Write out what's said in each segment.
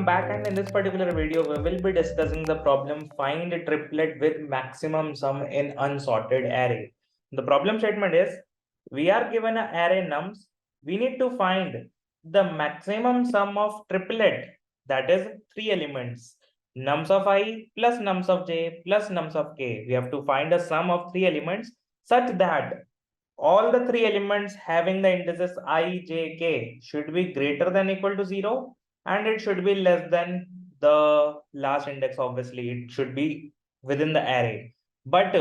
Welcome back, and in this particular video we will be discussing the problem find a triplet with maximum sum in unsorted array. The problem statement is we are given an array nums. We need to find the maximum sum of triplet, that is three elements, nums of I plus nums of j plus nums of k. We have to find a sum of three elements such that all the three elements having the indices I, j, k should be greater than equal to 0, and it should be less than the last index. Obviously, it should be within the array. But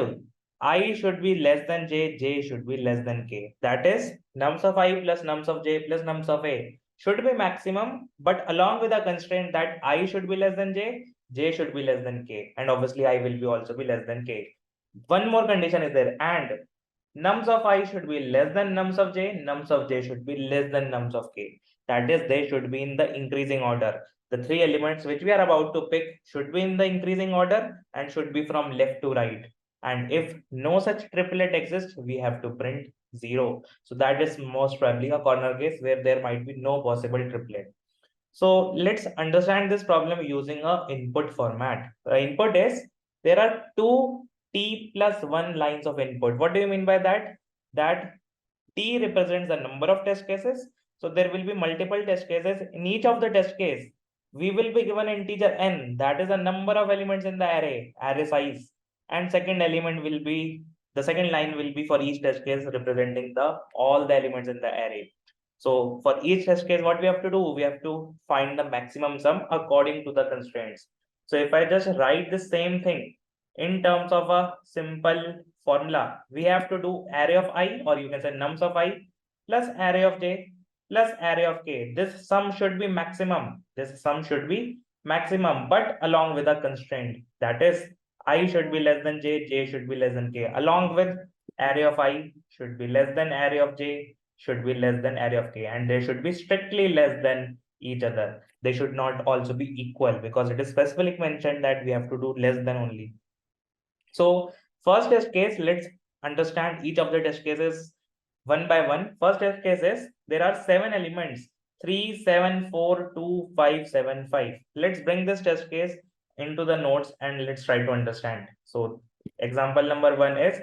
I should be less than j, j should be less than k. That is, nums of I plus nums of j plus nums of a should be maximum, but along with a constraint that I should be less than j should be less than k, and obviously I will be also be less than k. One more condition is there, and nums of I should be less than nums of j, nums of j should be less than nums of k. That is, they should be in the increasing order. The three elements which we are about to pick should be in the increasing order and should be from left to right. And if no such triplet exists, we have to print 0. So that is most probably a corner case where there might be no possible triplet. So let's understand this problem using a input format. The input is there are two t plus 1 lines of input. What do you mean by that? That t represents the number of test cases. So there will be multiple test cases. In each of the test case, we will be given integer n. That is the number of elements in the array size. And second element will be, the second line will be for each test case representing the all the elements in the array. So for each test case, what we have to do? We have to find the maximum sum according to the constraints. So if I just write the same thing in terms of a simple formula, we have to do array of I, or you can say nums of I plus array of j plus array of k. This sum should be maximum. This sum should be maximum, but along with a constraint. That is, I should be less than j, j should be less than k. Along with array of I should be less than array of j, should be less than array of k, and they should be strictly less than each other. They should not also be equal, because it is specifically mentioned that we have to do less than only. So first test case, let's understand each of the test cases one by one. First test case is there are 7 elements, 3, 7, 4, 2, 5, 7, 5. Let's bring this test case into the notes and let's try to understand. So example number 1 is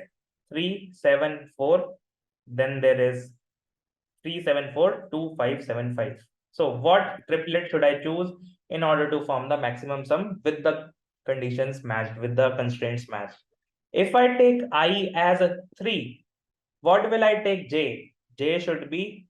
3, 7, 4. Then there is 3, 7, 4, 2, 5, 7, 5. So what triplet should I choose in order to form the maximum sum with the conditions matched, with the constraints matched? If I take I as a 3, what will I take j? J should be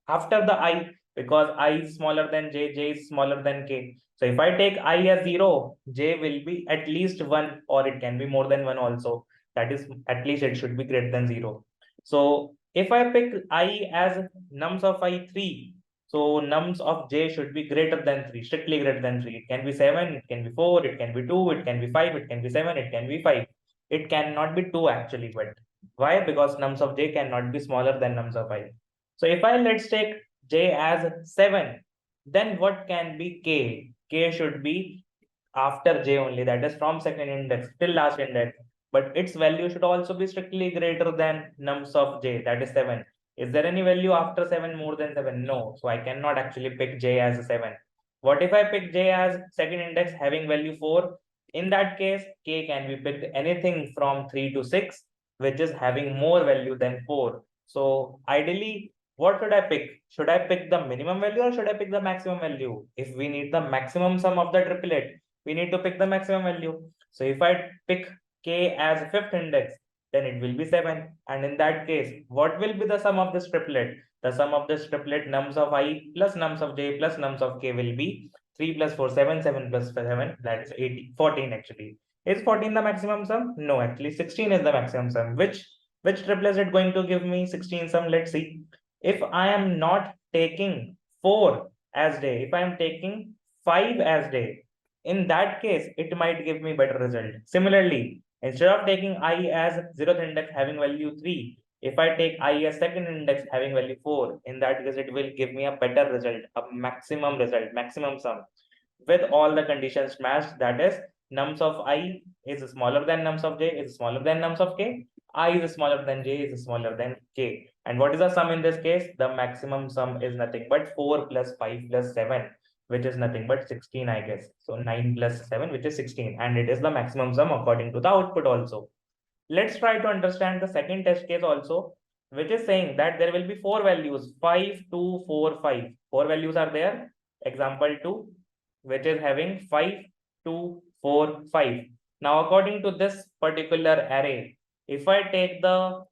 after the I, because I is smaller than j, j is smaller than k. So if I take I as 0, j will be at least 1, or it can be more than 1 also. That is, at least it should be greater than 0. So if I pick I as nums of I 3, so nums of j should be greater than 3, strictly greater than 3. It can be 7, it can be 4, it can be 2, it can be 5, it can be 7, it can be 5. It cannot be 2 actually, but why? Because nums of j cannot be smaller than nums of I. So if I let's take j as 7, then what can be k? K should be after j only, that is from second index till last index. But its value should also be strictly greater than nums of j, that is 7. Is there any value after 7 more than 7? No. So I cannot actually pick j as a 7. What if I pick j as second index having value 4? In that case, k can be picked anything from 3 to 6, which is having more value than 4. So ideally, what should I pick? Should I pick the minimum value or should I pick the maximum value? If we need the maximum sum of the triplet, we need to pick the maximum value. So if I pick k as fifth index, then it will be 7. And in that case, what will be the sum of this triplet? The sum of this triplet, nums of I plus nums of j plus nums of k, will be 3 plus 4, 7, 7 plus 7, that's 18, 14 actually. Is 14 the maximum sum? No, actually 16 is the maximum sum. Which triplet is it going to give me 16 sum? Let's see. If I am not taking 4 as day, if I am taking 5 as day, in that case, it might give me better result. Similarly, instead of taking I as 0th index having value 3, if I take I as second index having value 4, in that case, it will give me a better result, a maximum result, maximum sum, with all the conditions matched. That is, nums of I is smaller than nums of j, is smaller than nums of k, I is smaller than j, is smaller than k. And what is the sum in this case? The maximum sum is nothing but 4 plus 5 plus 7. which is nothing but 16, I guess. So 9 plus 7, which is 16, and it is the maximum sum according to the output also. Let's try to understand the second test case also, which is saying that there will be four values, 5, 2, 4, 5. Four values are there. Example 2, which is having 5, 2, 4, 5. Now, according to this particular array, if I take the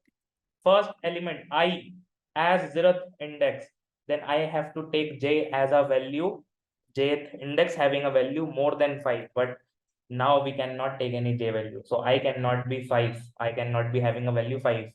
first element I as 0th index, then I have to take j as a value, jth index having a value more than 5. But now we cannot take any j value. So I cannot be 5. I cannot be having a value 5.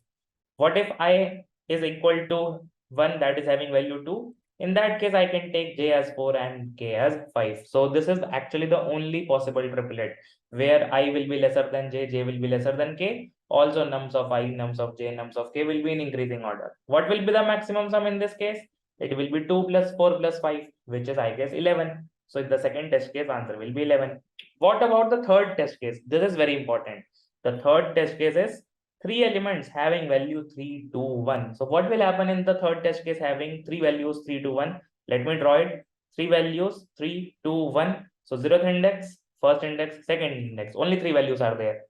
What if I is equal to 1 that is having value 2? In that case, I can take j as 4 and k as 5. So this is actually the only possible triplet where I will be lesser than j will be lesser than k. Also, nums of I, nums of j, nums of k will be in increasing order. What will be the maximum sum in this case? It will be 2 plus 4 plus 5, which is, I guess, 11. So the second test case answer will be 11. What about the third test case? This is very important. The third test case is three elements having value 3, 2, 1. So what will happen in the third test case having three values 3, 2, 1? Let me draw it. Three values 3, 2, 1. So 0th index, first index, second index. Only three values are there.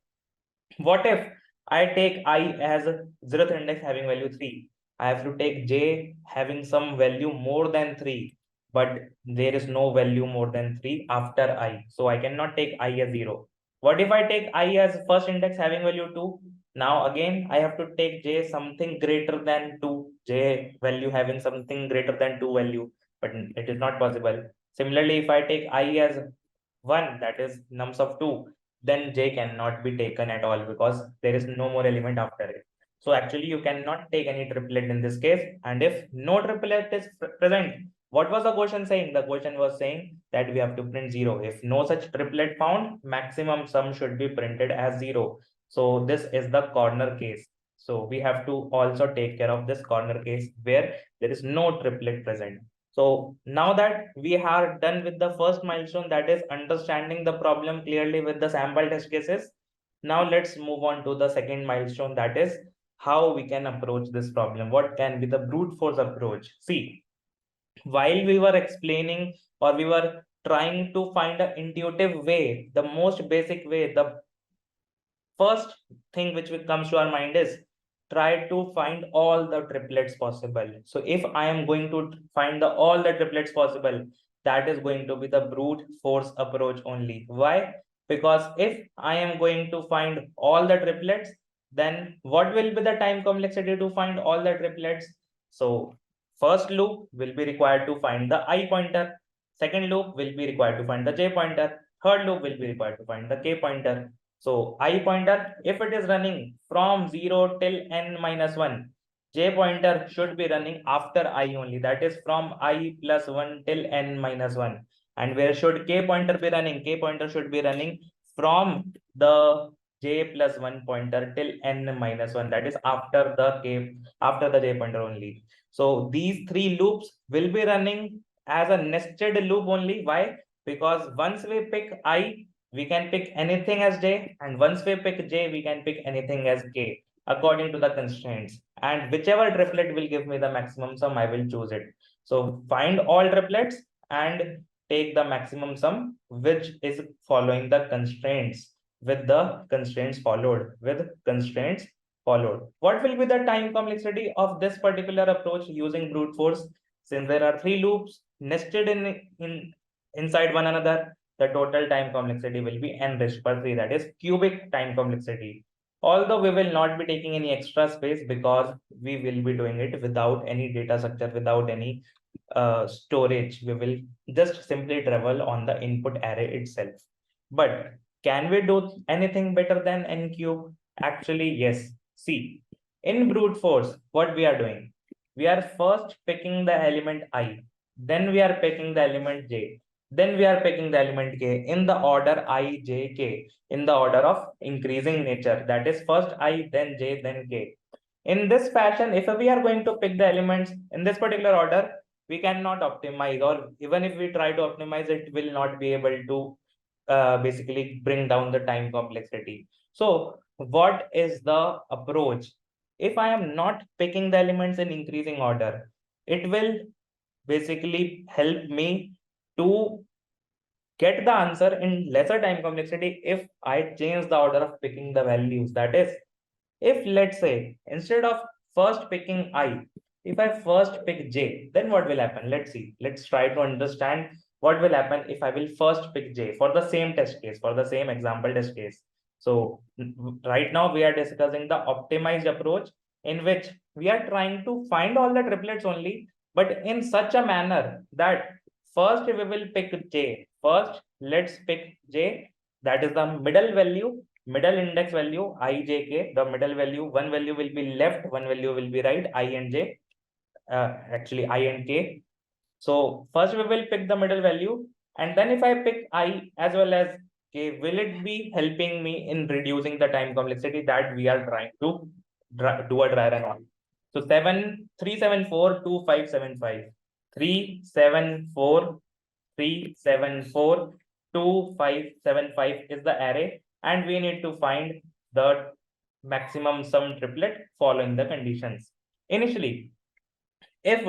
What if I take I as 0th index having value 3? I have to take j having some value more than 3, but there is no value more than 3 after I. So I cannot take I as 0. What if I take I as first index having value 2? Now again, I have to take j something greater than 2, j value having something greater than 2 value, but it is not possible. Similarly, if I take I as 1, that is nums of 2, then j cannot be taken at all because there is no more element after it. So actually you cannot take any triplet in this case. And if no triplet is present, what was the question saying? The question was saying that we have to print 0. If no such triplet found, maximum sum should be printed as 0. So this is the corner case. So we have to also take care of this corner case where there is no triplet present. So now that we are done with the first milestone, that is understanding the problem clearly with the sample test cases, now let's move on to the second milestone, that is how we can approach this problem. What can be the brute force approach? See, while we were explaining or we were trying to find an intuitive way, the most basic way, the first thing which comes to our mind is try to find all the triplets possible. So if I am going to find all the triplets possible, that is going to be the brute force approach only. Why? Because if I am going to find all the triplets, then what will be the time complexity to find all the triplets? So first loop will be required to find the I pointer. Second loop will be required to find the j pointer. Third loop will be required to find the k pointer. So I pointer, if it is running from 0 till n minus 1, j pointer should be running after I only. That is from I plus 1 till n minus 1. And where should k pointer be running? K pointer should be running from the j plus 1 pointer till n minus 1. That is after the j pointer only. So these three loops will be running as a nested loop only. Why? Because once we pick I, we can pick anything as j, and once we pick j, we can pick anything as k according to the constraints. And whichever triplet will give me the maximum sum, I will choose it. So find all triplets and take the maximum sum which is following the constraints with the constraints followed What will be the time complexity of this particular approach using brute force? Since there are three loops nested in inside one another, the total time complexity will be n raised to 3, that is cubic time complexity. Although we will not be taking any extra space because we will be doing it without any data structure, without any storage. We will just simply travel on the input array itself. But can we do anything better than n cube? Actually, yes. See, in brute force, what we are doing? We are first picking the element I, then we are picking the element j, then we are picking the element k in the order I, j, k, in the order of increasing nature. That is first I, then j, then k. In this fashion, if we are going to pick the elements in this particular order, we cannot optimize, or even if we try to optimize, it will not be able to basically bring down the time complexity. So what is the approach? If I am not picking the elements in increasing order, it will basically help me to get the answer in lesser time complexity if I change the order of picking the values. That is, if let's say instead of first picking I, if I first pick J, then what will happen? Let's see. Let's try to understand what will happen if I will first pick J for the same test case, for the same example test case. So right now we are discussing the optimized approach in which we are trying to find all the triplets only, but in such a manner that first we will pick J. First, let's pick J. That is the middle value, middle index value ijk. The middle value, one value will be left, one value will be right, I and j, actually I and k. So first we will pick the middle value, and then if I pick I as well as k, will it be helping me in reducing the time complexity that we are trying to do a dry run on? So 3742575, 3742575 is the array, and we need to find the maximum sum triplet following the conditions. Initially, if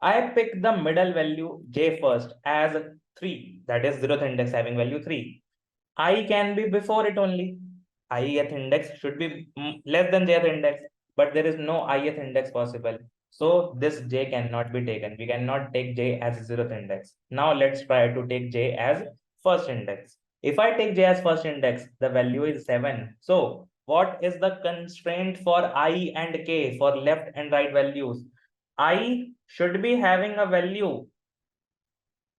I pick the middle value j first as 3, that is 0th index having value 3, I can be before it only. ith index should be less than jth index, but there is no ith index possible. So this j cannot be taken. We cannot take j as 0th index. Now let's try to take j as first index. If I take j as first index, the value is 7. So what is the constraint for I and k for left and right values? I should be having a value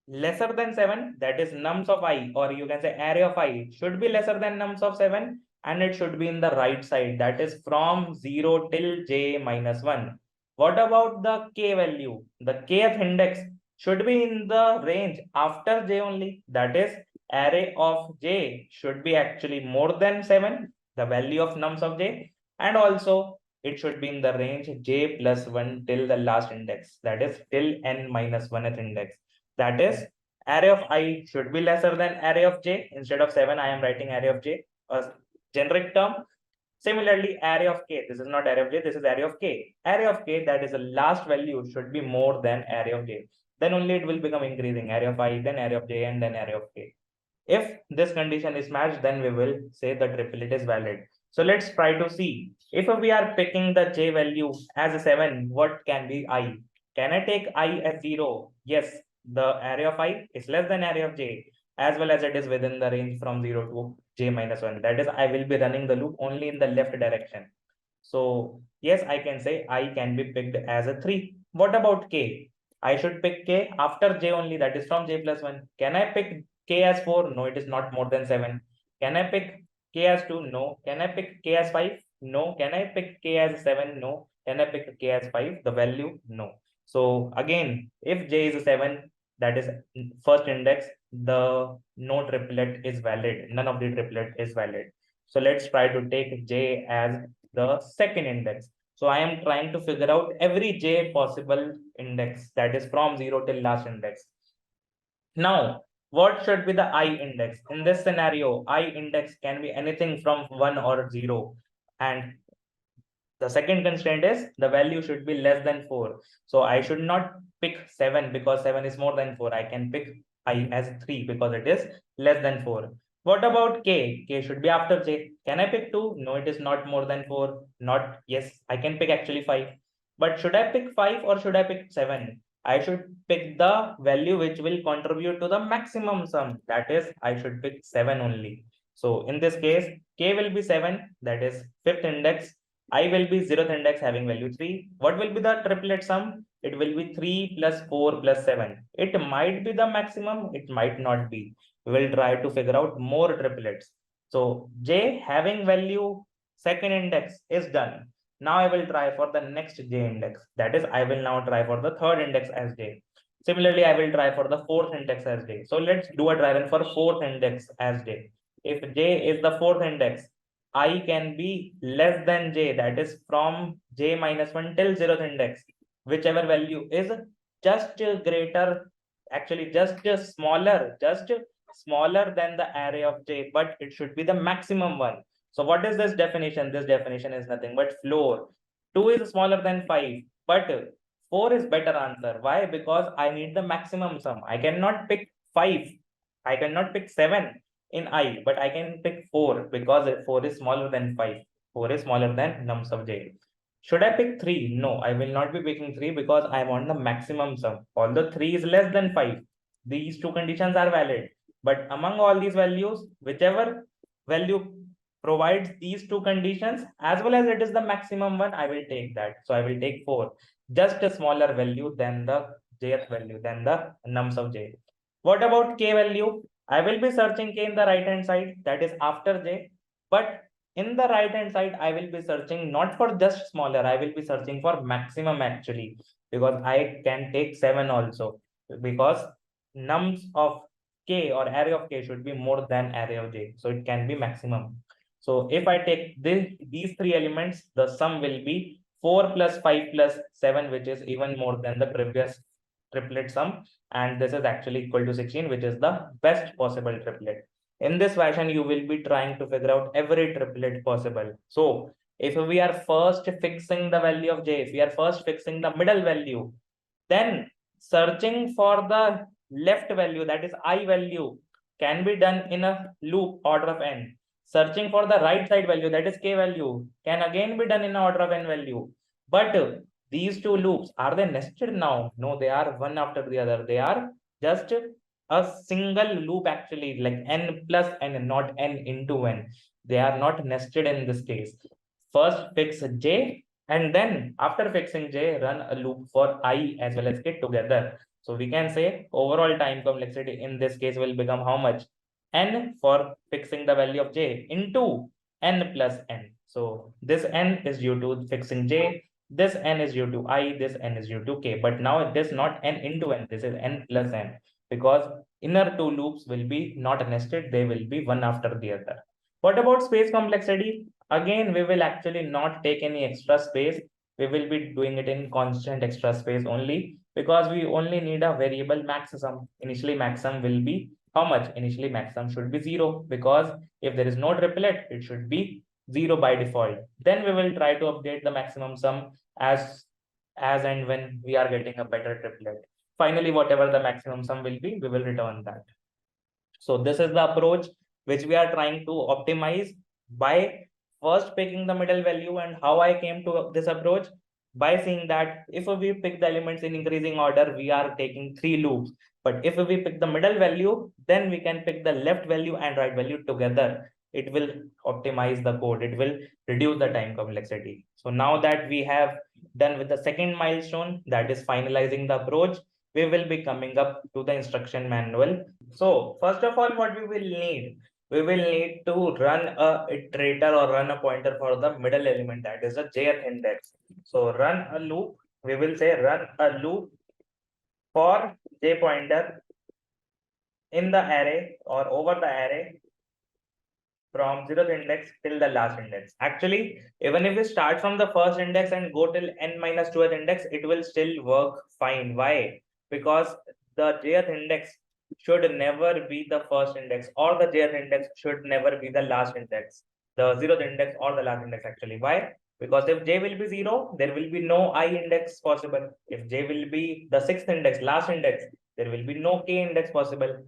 lesser than 7, that is nums of I, or you can say array of I should be lesser than nums of 7, and it should be in the right side, that is from 0 till j minus 1. What about the k value? The kth index should be in the range after j only, that is array of j should be actually more than 7, the value of nums of j, and also it should be in the range j plus 1 till the last index, that is till n minus 1th index. That is, array of I should be lesser than array of j. Instead of 7, I am writing array of j, a generic term. Similarly, array of k, this is not array of j, this is array of k. Array of k, that is the last value, should be more than array of j. Then only it will become increasing, array of I, then array of j, and then array of k. If this condition is matched, then we will say the triplet is valid. So let's try to see. If we are picking the j value as a 7, what can be I? Can I take I as 0? Yes, the array of I is less than array of j, as well as it is within the range from 0 to j minus 1. That is, I will be running the loop only in the left direction. So yes, I can say I can be picked as a 3. What about k? I should pick k after j only, that is from j plus 1. Can I pick k as 4? No, it is not more than 7. Can I pick k as 2? No. Can I pick k as 5? No. Can I pick k as 7? No. Can I pick k as 5? The value? No. So again, if j is 7, that is first index, the no triplet is valid. None of the triplet is valid. So let's try to take j as the second index. So I am trying to figure out every j possible index, that is from 0 till last index. Now, what should be the I index? In this scenario, I index can be anything from 1 or 0. And the second constraint is the value should be less than 4. So I should not pick 7 because 7 is more than 4. I can pick I as 3 because it is less than 4. What about k? K should be after j. Can I pick 2? No, it is not more than 4. Not, yes, I can pick actually 5. But should I pick 5 or should I pick 7? I should pick the value which will contribute to the maximum sum. That is, I should pick 7 only. So in this case, k will be 7, that is fifth index. I will be 0th index having value 3. What will be the triplet sum? It will be 3 plus 4 plus 7. It might be the maximum, it might not be. We will try to figure out more triplets. So j having value second index is done. Now I will try for the next j index. That is, I will now try for the third index as j. Similarly, I will try for the fourth index as j. So let's do a try run for fourth index as j. If j is the fourth index, I can be less than j, that is from j minus 1 till 0th index. Whichever value is just greater, actually just smaller than the array of j, but it should be the maximum one. So what is this definition? This definition is nothing but floor. 2 is smaller than 5, but 4 is better answer. Why? Because I need the maximum sum. I cannot pick 5. I cannot pick 7 in I, but I can pick 4 because 4 is smaller than 5. 4 is smaller than nums of j. Should I pick 3? No, I will not be picking 3 because I want the maximum sum. Although 3 is less than 5, these two conditions are valid. But among all these values, whichever value provides these two conditions, as well as it is the maximum one, I will take that. So I will take 4, just a smaller value than the jth value, than the nums of j. What about k value? I will be searching k in the right hand side, that is after j. But in the right hand side, I will be searching not for just smaller, I will be searching for maximum actually, because I can take 7 also, because nums of k or array of k should be more than array of j, so it can be maximum. So if I take these three elements, the sum will be 4 plus 5 plus 7, which is even more than the previous triplet sum, and this is actually equal to 16, which is the best possible triplet. In this fashion, you will be trying to figure out every triplet possible. So if we are first fixing the value of j, if we are first fixing the middle value, then searching for the left value, that is I value, can be done in a loop order of n. Searching for the right side value, that is k value, can again be done in order of n value. But these two loops, are they nested now? No, they are one after the other. They are just a single loop actually, like n plus n, not n into n. They are not nested in this case. First fix j, and then after fixing j, run a loop for I as well as k together. So we can say overall time complexity in this case will become how much? N for fixing the value of j into n plus n. So this n is due to fixing j, this n is due to I, this n is due to k. But now it is not n into n, this is n plus n, because inner two loops will be not nested, they will be one after the other. What about space complexity? Again, we will actually not take any extra space. We will be doing it in constant extra space only, because we only need a variable maximum. Initially maximum will be how much? Initially maximum should be 0, because if there is no triplet, it should be 0 by default. Then we will try to update the maximum sum as and when we are getting a better triplet. Finally, whatever the maximum sum will be, we will return that. So this is the approach which we are trying to optimize by first picking the middle value. And how I came to this approach, by seeing that if we pick the elements in increasing order, we are taking 3 loops. But if we pick the middle value, then we can pick the left value and right value together. It will optimize the code. It will reduce the time complexity. So now that we have done with the second milestone, that is finalizing the approach, we will be coming up to the instruction manual. So first of all, what we will need? We will need to run a iterator or run a pointer for the middle element, that is a jth index. So run a loop. We will say run a loop for j pointer in the array or over the array from 0th index till the last index. Actually, even if we start from the first index and go till n minus 2th index, it will still work fine. Why? Because the jth index should never be the first index, or the jth index should never be the last index, the 0th index or the last index actually. Why? Because if j will be 0, there will be no I index possible. If j will be the 6th index, last index, there will be no k index possible.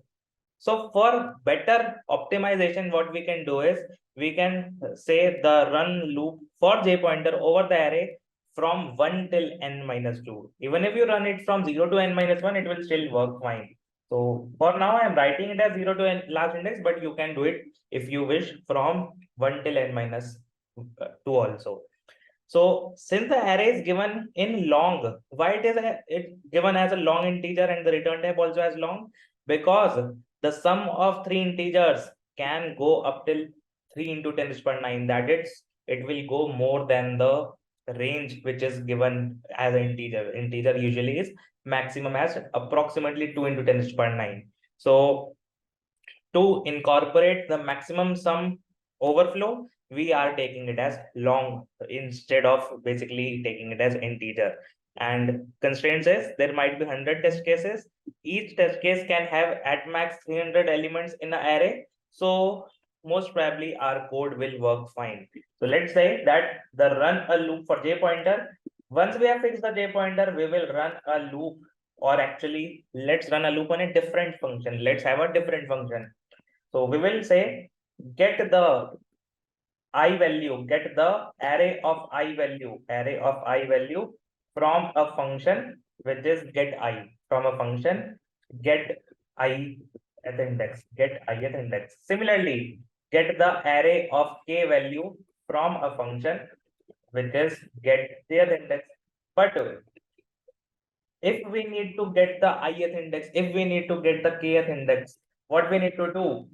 So for better optimization, what we can do is we can say the run loop for j pointer over the array from 1 till n minus 2. Even if you run it from 0 to n minus 1, it will still work fine. So for now, I am writing it as 0 to n last index, but you can do it if you wish from 1 till n minus 2 also. So since the array is given in long, why it given as a long integer and the return type also as long? Because the sum of 3 integers can go up till 3 into 10 raised to power 9. That it will go more than the range which is given as an integer. Integer usually is maximum as approximately 2 into 10 raised to power 9. So to incorporate the maximum sum overflow, we are taking it as long instead of basically taking it as integer. And constraint says there might be 100 test cases. Each test case can have at max 300 elements in an array. So most probably our code will work fine. So let's say that the run a loop for j pointer. Once we have fixed the j pointer, we will run a loop or actually let's run a loop on a different function. Let's have a different function. So we will say get the I value, get the array of I value from a function which is get I, from a function get I at index, get I at index. Similarly, get the array of k value from a function which is get their index. But if we need to get the ith index, if we need to get the kth index, what we need to do?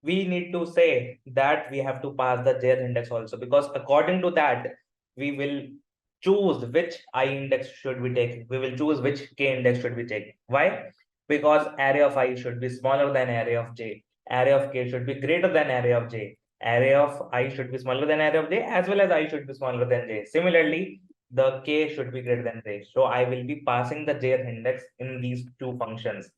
We need to say that we have to pass the jth index also, because according to that, we will choose which I index should we take. We will choose which k index should we take. Why? Because array of I should be smaller than array of j. Array of k should be greater than array of j. Array of I should be smaller than array of j, as well as I should be smaller than j. Similarly, the k should be greater than j. So I will be passing the jth index in these two functions.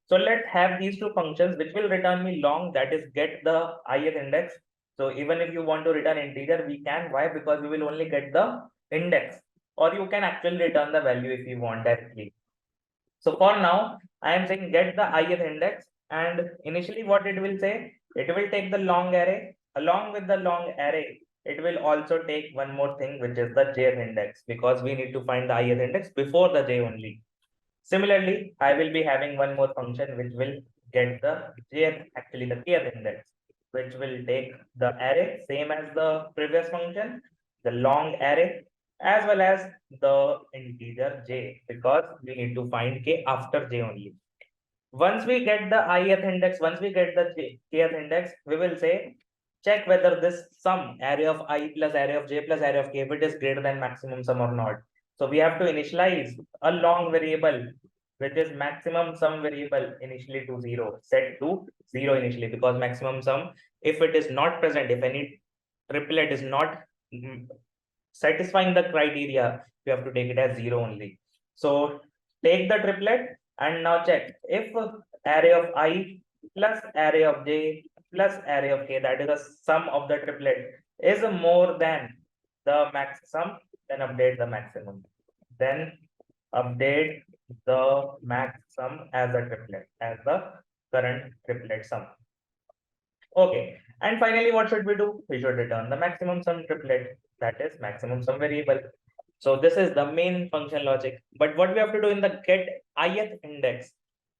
So let's have these two functions which will return me long, that is get the ith index. So even if you want to return integer, we can. Why? Because we will only get the index, or you can actually return the value if you want directly. So for now, I am saying get the ith index, and initially what it will say, it will take the long array. Along with the long array, it will also take one more thing, which is the jth index, because we need to find the ith index before the j only. Similarly, I will be having one more function which will get the jth, actually the kth index, which will take the array same as the previous function, the long array, as well as the integer j, because we need to find k after j only. Once we get the ith index, once we get the kth index, we will say check whether this sum, array of I plus array of j plus array of k, if it is greater than maximum sum or not. So we have to initialize a long variable which is maximum sum variable initially to 0, set to 0 initially, because maximum sum, if it is not present, if any triplet is not satisfying the criteria, you have to take it as 0 only. So take the triplet and now check if array of I plus array of j plus array of k, that is the sum of the triplet, is more than the max sum, then update the maximum. Then update the max sum as a triplet, as the current triplet sum. Okay, and finally, what should we do? We should return the maximum sum triplet, that is maximum sum variable. So this is the main function logic. But what we have to do in the get ith index,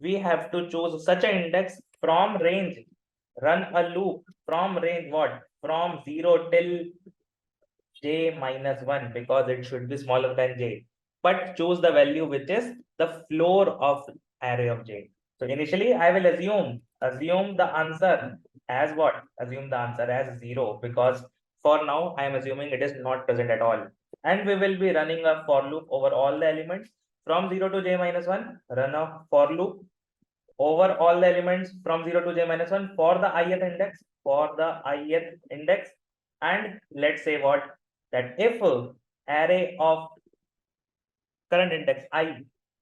we have to choose such an index from range, run a loop from range what? From 0 till j minus 1, because it should be smaller than j. But choose the value which is the floor of array of j. So initially I will assume the answer as what? Assume the answer as 0, because for now I am assuming it is not present at all. And we will be running a for loop over all the elements from 0 to j minus 1. Run a for loop over all the elements from 0 to j minus 1 for the ith index, and let's say what, that if array of current index I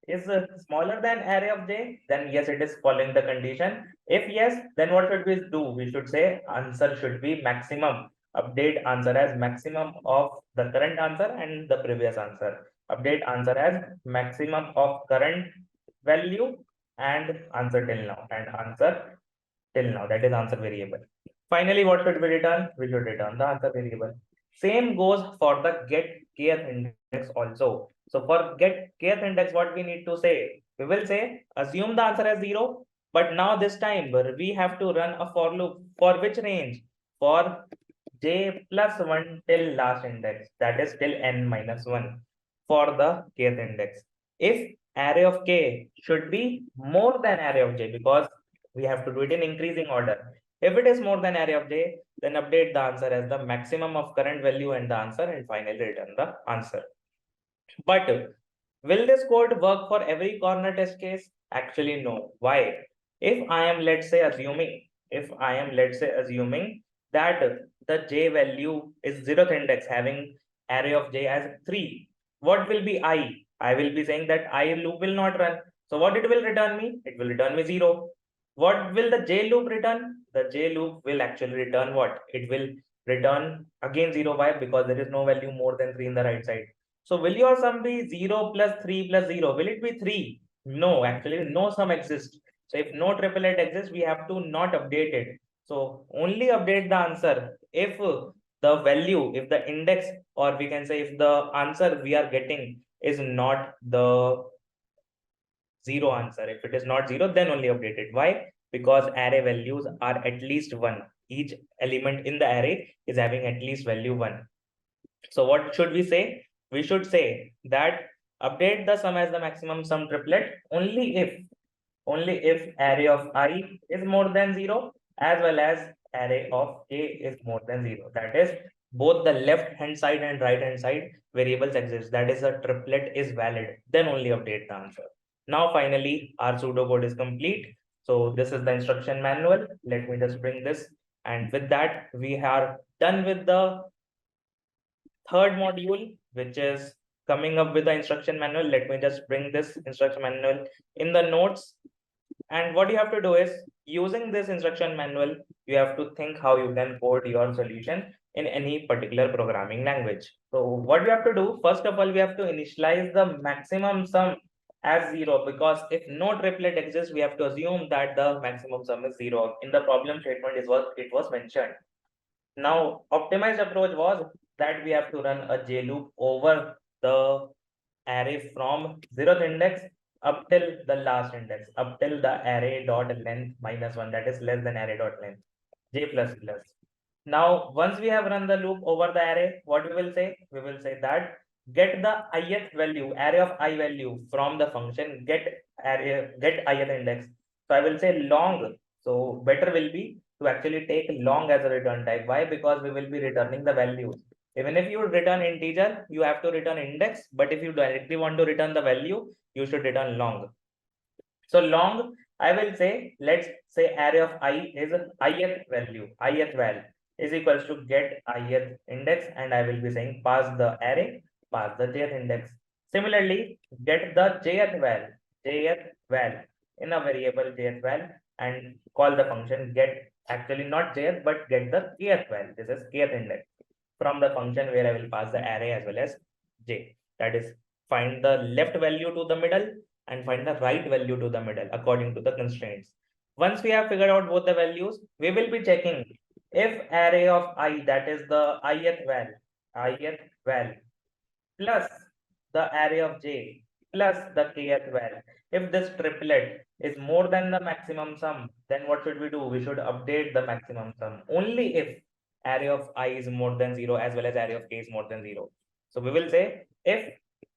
is smaller than array of j, then yes, it is following the condition. If yes, then what should we do? We should say answer should be maximum. Update answer as maximum of the current answer and the previous answer. Update answer as maximum of current value and answer till now, and answer till now, that is answer variable. Finally, what should we return? We should return the answer variable. Same goes for the get kth index also. So for get kth index, what we need to say? We will say assume the answer as 0, but now this time we have to run a for loop for which range? For j plus 1 till last index, that is till n minus 1 for the kth index. If array of k should be more than array of j, because we have to do it in increasing order. If it is more than array of j, then update the answer as the maximum of current value and the answer, and finally return the answer. But will this code work for every corner test case? Actually, no. Why? If I am, let's say, assuming that the j value is 0th index having array of j as 3, what will be I? I will be saying that I loop will not run. So what it will return me? It will return me 0. What will the j loop return? The j loop will actually return what? It will return again 0. Why? Because there is no value more than 3 in the right side. So will your sum be 0 plus 3 plus 0? Will it be 3? No, actually no sum exists. So if no triplet exists, we have to not update it. So only update the answer if the value, if the index, or we can say if the answer we are getting is not the zero answer. If it is not zero, then only update it. Why? Because array values are at least one. Each element in the array is having at least value one. So what should we say? We should say that update the sum as the maximum sum triplet only if array of I is more than 0 as well as array of j is more than 0. That is, both the left hand side and right hand side variables exist. That is, a triplet is valid. Then only update the answer. Now finally our pseudocode is complete. So this is the instruction manual. Let me just bring this, and with that we are done with the third module, which is coming up with the instruction manual. Let me just bring this instruction manual in the notes. And what you have to do is, using this instruction manual, you have to think how you can code your solution in any particular programming language. So what we have to do, first of all, we have to initialize the maximum sum as 0, because if no triplet exists, we have to assume that the maximum sum is 0. In the problem statement is what it was mentioned. Now, optimized approach was that we have to run a J loop over the array from 0th index up till the last index, up till the array dot length minus 1, that is less than array dot length, J plus plus. Now, once we have run the loop over the array, what we will say? We will say that get the ith value, array of I value from the function get ith index. So I will say long. So better will be to actually take long as a return type. Why? Because we will be returning the values. Even if you return integer, you have to return index. But if you directly want to return the value, you should return long. So long, I will say, let's say array of I is ith value, ith val is equals to get ith index, and I will be saying pass the array, pass the jth index. Similarly, get the jth val in a variable jth val, and call the function get, actually not jth, but get the kth val. This is kth index from the function where I will pass the array as well as j. That is, find the left value to the middle and find the right value to the middle according to the constraints. Once we have figured out both the values, we will be checking if array of I, that is the ith val plus the array of j plus the kth val. If this triplet is more than the maximum sum, then what should we do? We should update the maximum sum only if array of I is more than 0 as well as array of k is more than 0. So we will say if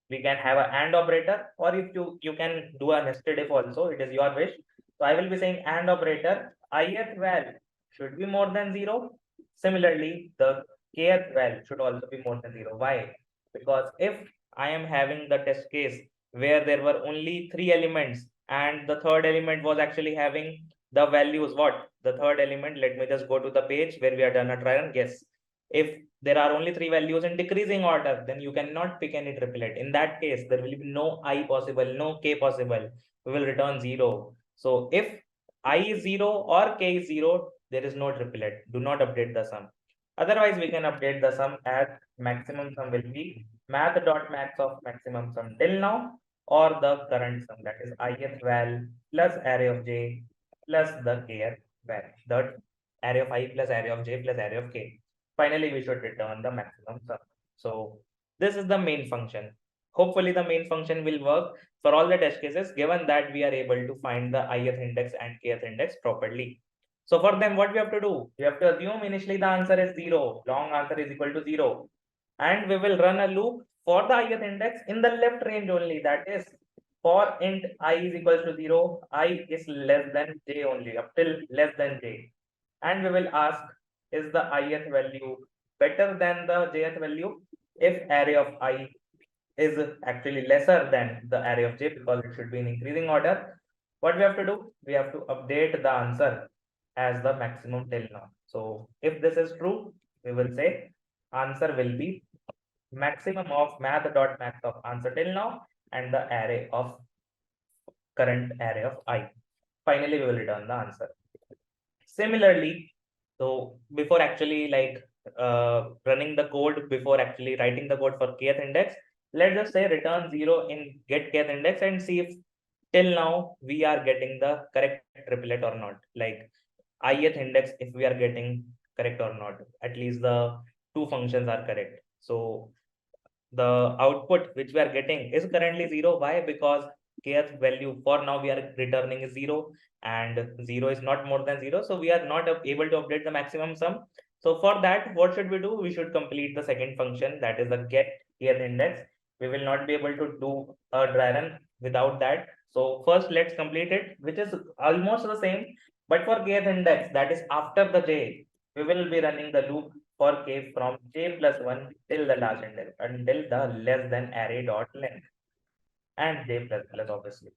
we can have an AND operator, or if you can do a nested if also, it is your wish. So I will be saying AND operator, ith val should be more than 0. Similarly, the kth val should also be more than 0. Why? Because if I am having the test case where there were only 3 elements and the third element was actually having the values, what? The third element, let me just go to the page where we are done a try and guess. If there are only 3 values in decreasing order, then you cannot pick any triplet. In that case, there will be no I possible, no K possible. We will return 0. So if I is 0 or K is 0, there is no triplet. Do not update the sum. Otherwise, we can update the sum as maximum sum will be math.max of maximum sum till now, or the current sum, that is ith val plus array of j plus the kth val, the array of I plus array of j plus array of k. Finally, we should return the maximum sum. So this is the main function. Hopefully, the main function will work for all the test cases, given that we are able to find the ith index and kth index properly. So for them, what we have to do? We have to assume initially the answer is 0. Long answer is equal to 0. And we will run a loop for the ith index in the left range only. That is, for int I is equals to 0, I is less than j only, up till less than j. And we will ask, is the ith value better than the jth value? If array of I is actually lesser than the array of j, because it should be in increasing order, what we have to do? We have to update the answer as the maximum till now. So if this is true, we will say answer will be maximum of math.max of answer till now and the array of current array of I. Finally, we will return the answer. Similarly, so before actually running the code, before actually writing the code for kth index, let's just say return 0 in get kth index and see if till now we are getting the correct triplet or not, like ith index if we are getting correct or not, at least the two functions are correct. So the output which we are getting is currently 0. Why? Because kth value for now we are returning is 0, and 0 is not more than 0, so we are not able to update the maximum sum. So for that, what should we do? We should complete the second function, that is the get kth index. We will not be able to do a dry run without that. So first let's complete it, which is almost the same, but for kth index, that is after the j, we will be running the loop for k from j plus 1 till the last index, until the less than array dot length, and j plus plus obviously.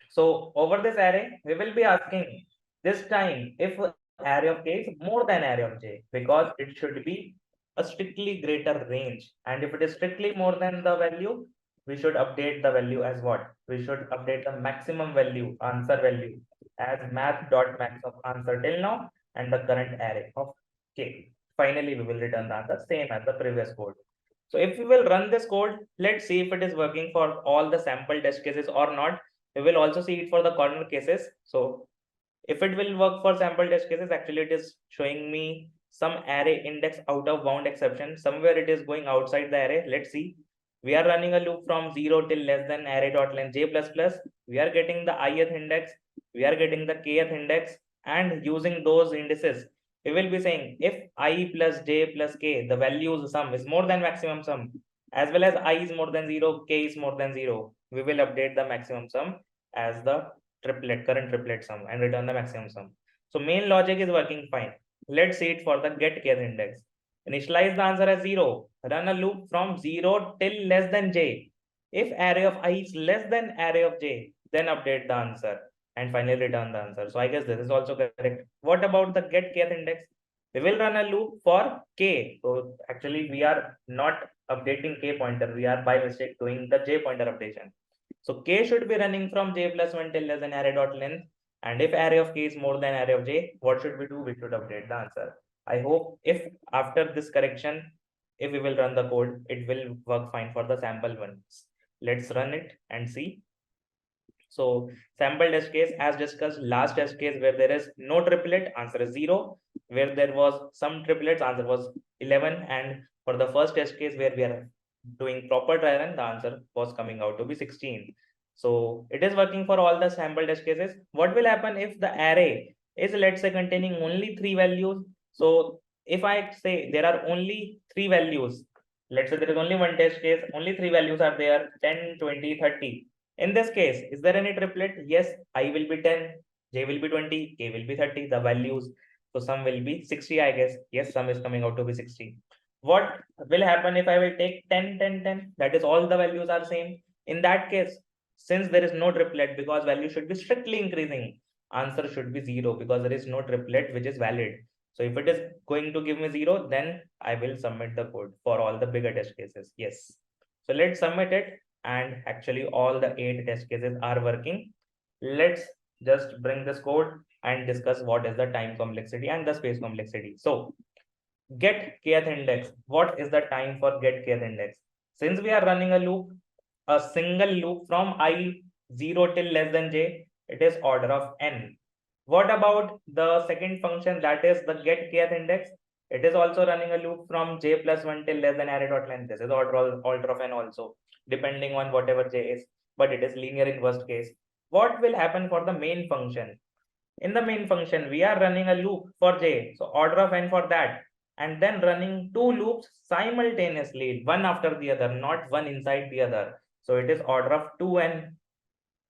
So over this array, we will be asking this time if array of k is more than array of j, because it should be a strictly greater range. And if it is strictly more than the value, we should update the value as what? We should update the maximum value, answer value, as math.max of answer till now and the current array of k. Finally, we will return the answer same as the previous code. So if we will run this code, let's see if it is working for all the sample test cases or not. We will also see it for the corner cases. So if it will work for sample test cases, actually it is showing me some array index out of bound exception. Somewhere it is going outside the array. Let's see. We are running a loop from 0 till less than array dot length j plus plus. We are getting the ith index. We are getting the kth index, and using those indices, we will be saying if I plus j plus k, the values sum is more than maximum sum, as well as I is more than 0, k is more than 0, we will update the maximum sum as the current triplet sum and return the maximum sum. So main logic is working fine. Let's see it for the get kth index. Initialize the answer as 0. Run a loop from 0 till less than j. If array of I is less than array of j, then update the answer and finally return the answer. So I guess this is also correct. What about the get kth index? We will run a loop for k. So actually we are not updating k pointer. We are by mistake doing the j pointer updation. So k should be running from j plus 1 till less than array dot length. And if array of k is more than array of j, what should we do? We should update the answer. I hope if after this correction, if we will run the code, it will work fine for the sample ones. Let's run it and see. So sample test case, as discussed, last test case where there is no triplet, answer is 0. Where there was some triplets, answer was 11. And for the first test case where we are doing proper dry run, the answer was coming out to be 16. So it is working for all the sample test cases. What will happen if the array is, let's say, containing only 3 values? So if I say there are only 3 values, let's say there is only one test case, only 3 values are there, 10, 20, 30. In this case, is there any triplet? Yes, I will be 10, j will be 20, k will be 30, the values. So sum will be 60, I guess. Yes, sum is coming out to be 60. What will happen if I will take 10, 10, 10? That is all the values are same. In that case, since there is no triplet, because value should be strictly increasing, answer should be 0 because there is no triplet which is valid. So if it is going to give me 0, then I will submit the code for all the bigger test cases. Yes. So let's submit it. And actually all the 8 test cases are working. Let's just bring this code and discuss what is the time complexity and the space complexity. So get kth index. What is the time for get kth index? Since we are running a loop, a single loop from I 0 till less than j, it is order of n. What about the second function, that is the get kth index? It is also running a loop from j plus 1 till less than array dot length. This is order of n also, depending on whatever j is, but it is linear in worst case. What will happen for the main function? In the main function, we are running a loop for j, so order of n for that, and then running 2 loops simultaneously, one after the other, not one inside the other. So it is order of 2n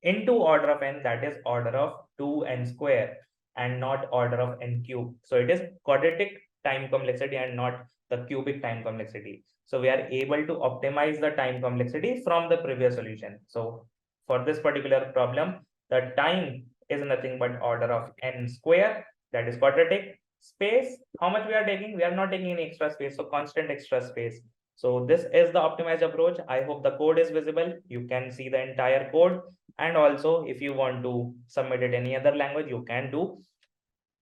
into order of n, that is order of 2n square and not order of n cube. So it is quadratic time complexity and not the cubic time complexity. So we are able to optimize the time complexity from the previous solution. So for this particular problem, the time is nothing but order of n square, that is quadratic. Space, how much we are taking? We are not taking any extra space, so constant extra space. So this is the optimized approach. I hope the code is visible. You can see the entire code. And also, if you want to submit it any other language, you can do.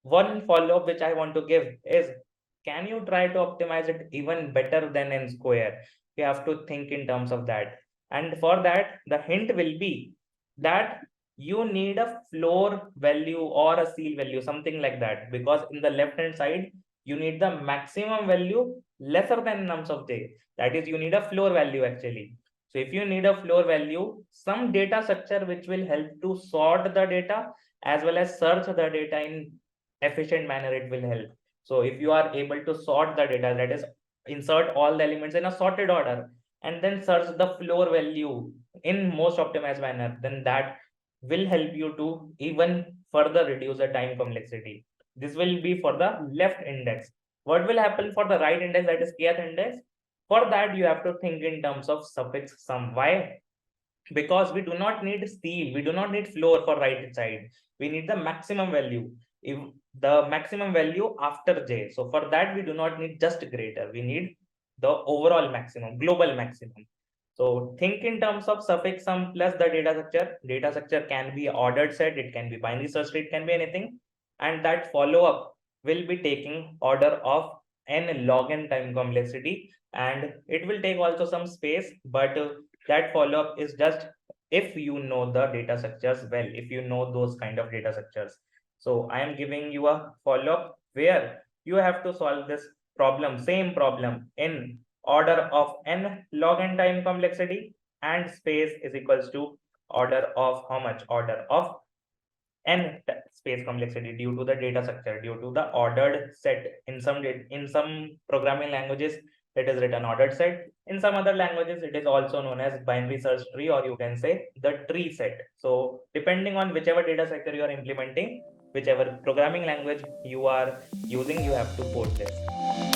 One follow-up which I want to give is, can you try to optimize it even better than n square? You have to think in terms of that. And for that, the hint will be, that you need a floor value or a ceil value, something like that, because in the left hand side you need the maximum value lesser than nums of j. That is, you need a floor value actually. So if you need a floor value, some data structure which will help to sort the data as well as search the data in efficient manner, it will help. So if you are able to sort the data, that is, insert all the elements in a sorted order and then search the floor value in most optimized manner, then that will help you to even further reduce the time complexity. This will be for the left index. What will happen for the right index, that is kth index? For that, you have to think in terms of suffix sum. Why? Because we do not need steel, we do not need floor for right side. We need the maximum value. If the maximum value after j, so for that we do not need just greater, we need the overall maximum, global maximum. So think in terms of suffix sum plus the data structure. Data structure can be ordered set, it can be binary search tree, it can be anything, and that follow up will be taking order of n log n time complexity, and it will take also some space, but that follow up is just if you know the data structures well, if you know those kind of data structures. So I am giving you a follow up where you have to solve this problem, same problem, in order of n log n time complexity, and space is equals to order of how much? Order of n space complexity due to the data structure, due to the ordered set. In some programming languages it is written ordered set, in some other languages it is also known as binary search tree, or you can say the tree set. So depending on whichever data structure you are implementing, whichever programming language you are using, you have to put this.